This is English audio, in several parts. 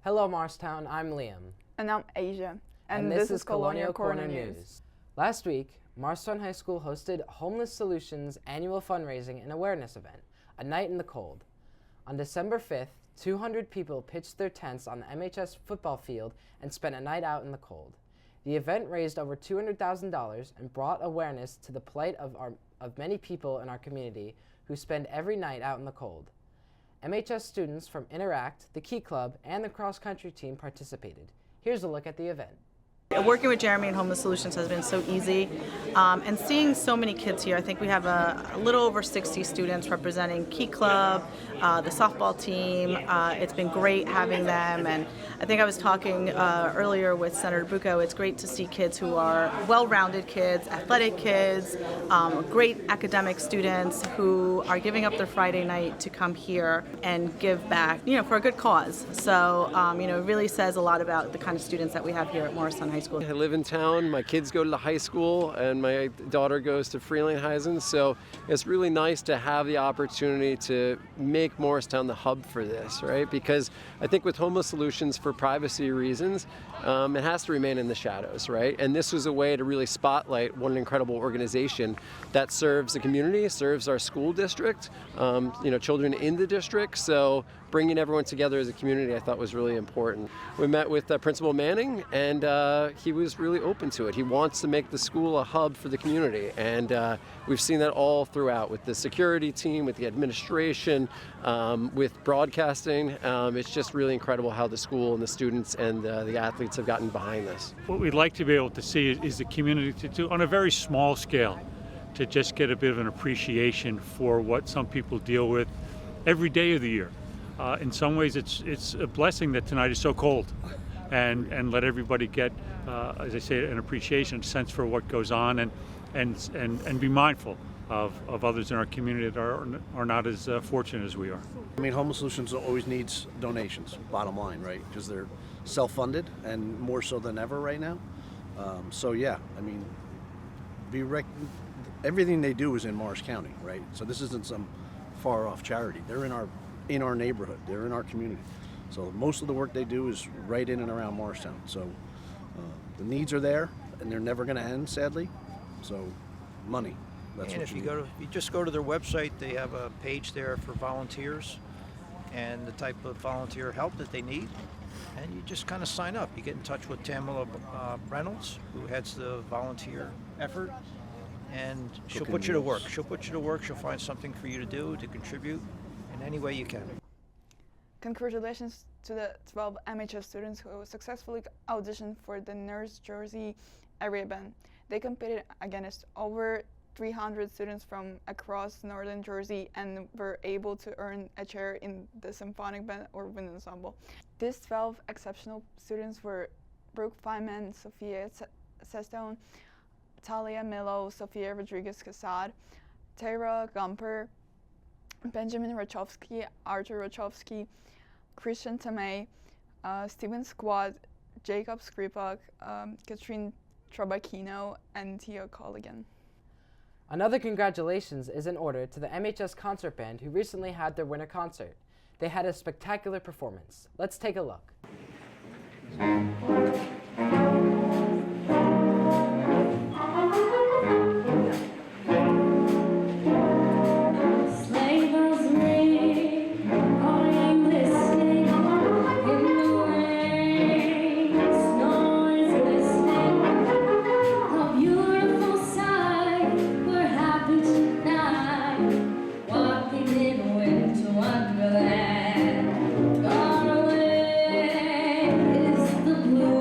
Hello Morristown, I'm Liam. And I'm Asia. And this is Colonial Corner News. Last week, Morristown High School hosted Homeless Solutions annual fundraising and awareness event, A Night in the Cold. On December 5th, 200 people pitched their tents on the MHS football field and spent a night out in the cold. The event raised over $200,000 and brought awareness to the plight of many people in our community who spend every night out in the cold. MHS students from Interact, the Key Club, and the cross-country team participated. Here's a look at the event. Working with Jeremy and Homeless Solutions has been so easy, and seeing so many kids here. I think we have a little over 60 students representing Key Club, the softball team. It's been great having them, and I think I was talking earlier with Senator Bucco. It's great to see kids who are well-rounded kids, athletic kids, great academic students who are giving up their Friday night to come here and give back, for a good cause. So, it really says a lot about the kind of students that we have here at Morristown High School. I live in town, my kids go to the high school, and my daughter goes to Frelinghuysen, so it's really nice to have the opportunity to make Morristown the hub for this, right? Because I think with Homeless Solutions, for privacy reasons, it has to remain in the shadows, right? And this was a way to really spotlight what an incredible organization that serves the community, serves our school district, children in the district, so bringing everyone together as a community I thought was really important. We met with Principal Manning, and he was really open to it. He wants to make the school a hub for the community, and we've seen that all throughout with the security team, with the administration, with broadcasting. It's just really incredible how the school and the students and the athletes have gotten behind this. What we'd like to be able to see is the community to do on a very small scale, to just get a bit of an appreciation for what some people deal with every day of the year. In some ways, it's a blessing that tonight is so cold, and let everybody get, as I say, an appreciation, a sense for what goes on, and be mindful of others in our community that are not as fortunate as we are. I mean, Homeless Solutions always needs donations, bottom line, right? Because they're self-funded and more so than ever right now. Everything they do is in Morris County, right? So this isn't some far-off charity. They're in our neighborhood. They're in our community. So most of the work they do is right in and around Morristown. So the needs are there, and they're never going to end, sadly. So money. That's and what if you just go to their website, they have a page there for volunteers and the type of volunteer help that they need. And you just kind of sign up. You get in touch with Tamala Reynolds, who heads the volunteer effort, and she'll put you to work. She'll put you to work. She'll find something for you to do, to contribute in any way you can. Congratulations to the 12 MHS students who successfully auditioned for the Nurse Jersey area band. They competed against over 300 students from across northern Jersey and were able to earn a chair in the symphonic band or wind ensemble. These 12 exceptional students were Brooke Feynman, Sophia Sestone, Talia Milo, Sophia Rodriguez-Casad, Tara Gumper, Benjamin Rachowski, Arthur Rachowski, Christian Tamay, Steven Squad, Jacob Skripak, Katrine Trabacchino, and Tia Colligan. Another congratulations is in order to the MHS Concert Band who recently had their winter concert. They had a spectacular performance. Let's take a look. Blue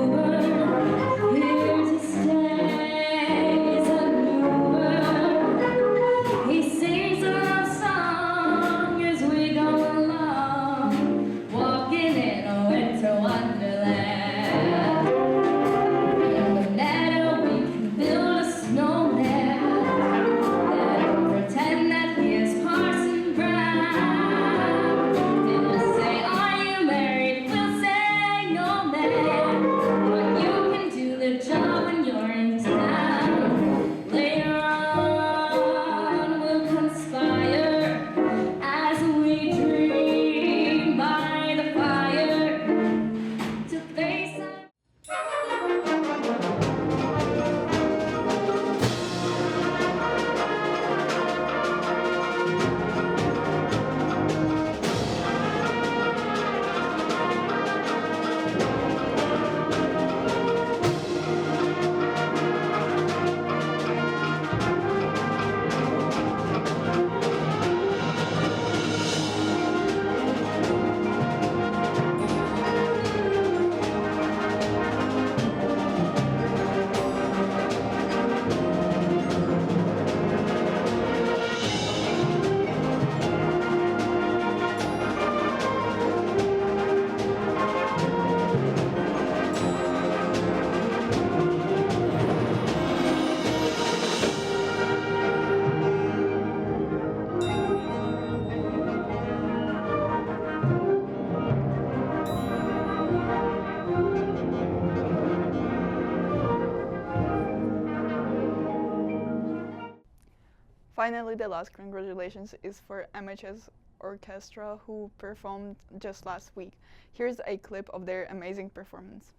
Finally, the last congratulations is for MHS Orchestra, who performed just last week. Here's a clip of their amazing performance.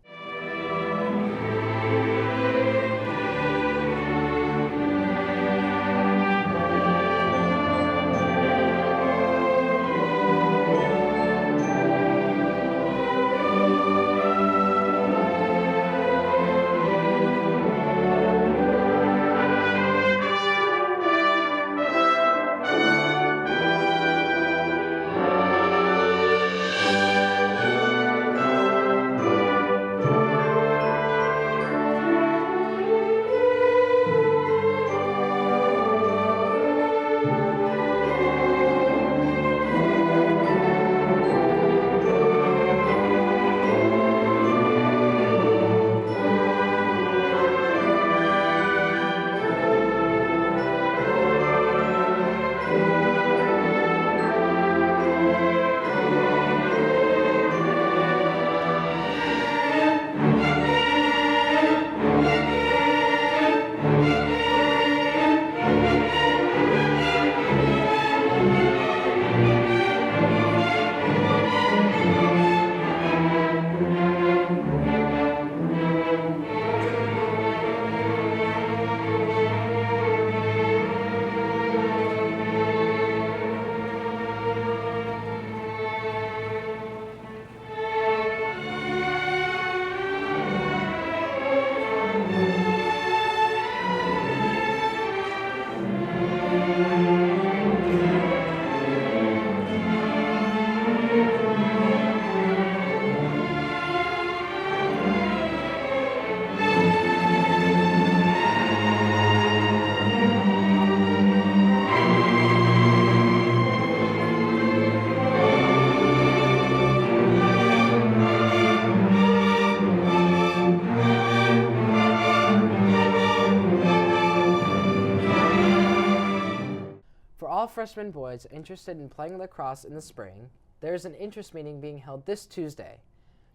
For all freshman boys interested in playing lacrosse in the spring, there is an interest meeting being held this Tuesday.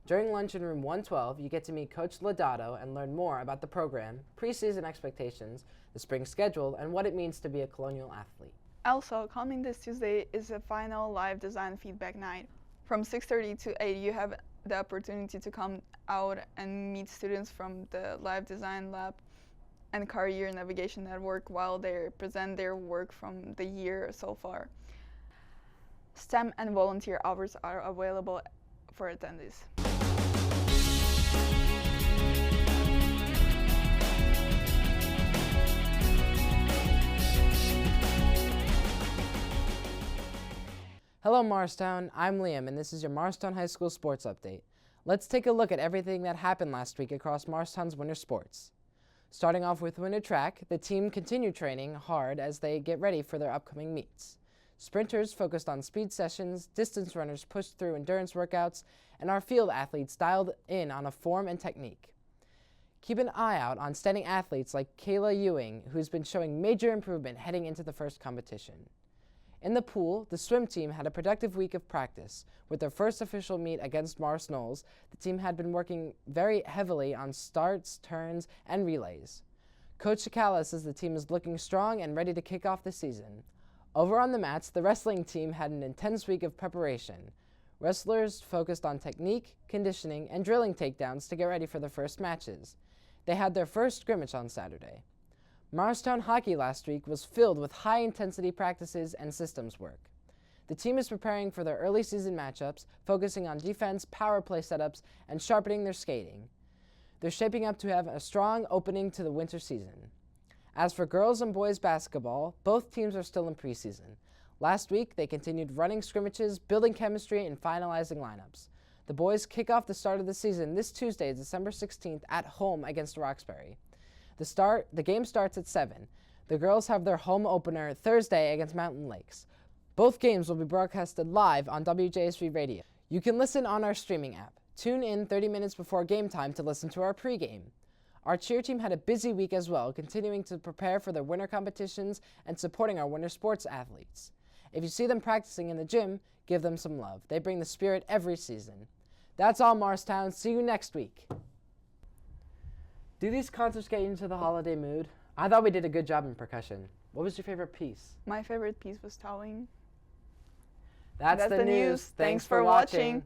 During lunch in room 112, you get to meet Coach Lodato and learn more about the program, preseason expectations, the spring schedule, and what it means to be a Colonial athlete. Also, coming this Tuesday is a final live design feedback night. From 6:30 to 8, you have the opportunity to come out and meet students from the Live Design Lab and Career Navigation Network while they present their work from the year so far. STEM and volunteer hours are available for attendees. Hello Morristown, I'm Liam and this is your Morristown High School Sports Update. Let's take a look at everything that happened last week across Morristown's winter sports. Starting off with winter track, the team continued training hard as they get ready for their upcoming meets. Sprinters focused on speed sessions, distance runners pushed through endurance workouts, and our field athletes dialed in on a form and technique. Keep an eye out on standing athletes like Kayla Ewing, who's been showing major improvement heading into the first competition. In the pool, the swim team had a productive week of practice. With their first official meet against Morris Knowles, the team had been working very heavily on starts, turns, and relays. Coach Shikala says the team is looking strong and ready to kick off the season. Over on the mats, the wrestling team had an intense week of preparation. Wrestlers focused on technique, conditioning, and drilling takedowns to get ready for their first matches. They had their first scrimmage on Saturday. Morristown hockey last week was filled with high-intensity practices and systems work. The team is preparing for their early season matchups, focusing on defense, power play setups, and sharpening their skating. They're shaping up to have a strong opening to the winter season. As for girls and boys basketball, both teams are still in preseason. Last week, they continued running scrimmages, building chemistry, and finalizing lineups. The boys kick off the start of the season this Tuesday, December 16th, at home against Roxbury. The game starts at 7. The girls have their home opener Thursday against Mountain Lakes. Both games will be broadcasted live on WJSV Radio. You can listen on our streaming app. Tune in 30 minutes before game time to listen to our pregame. Our cheer team had a busy week as well, continuing to prepare for their winter competitions and supporting our winter sports athletes. If you see them practicing in the gym, give them some love. They bring the spirit every season. That's all, Morristown. See you next week. Do these concerts get you into the holiday mood? I thought we did a good job in percussion. What was your favorite piece? My favorite piece was toweling. That's the news. Thanks for watching.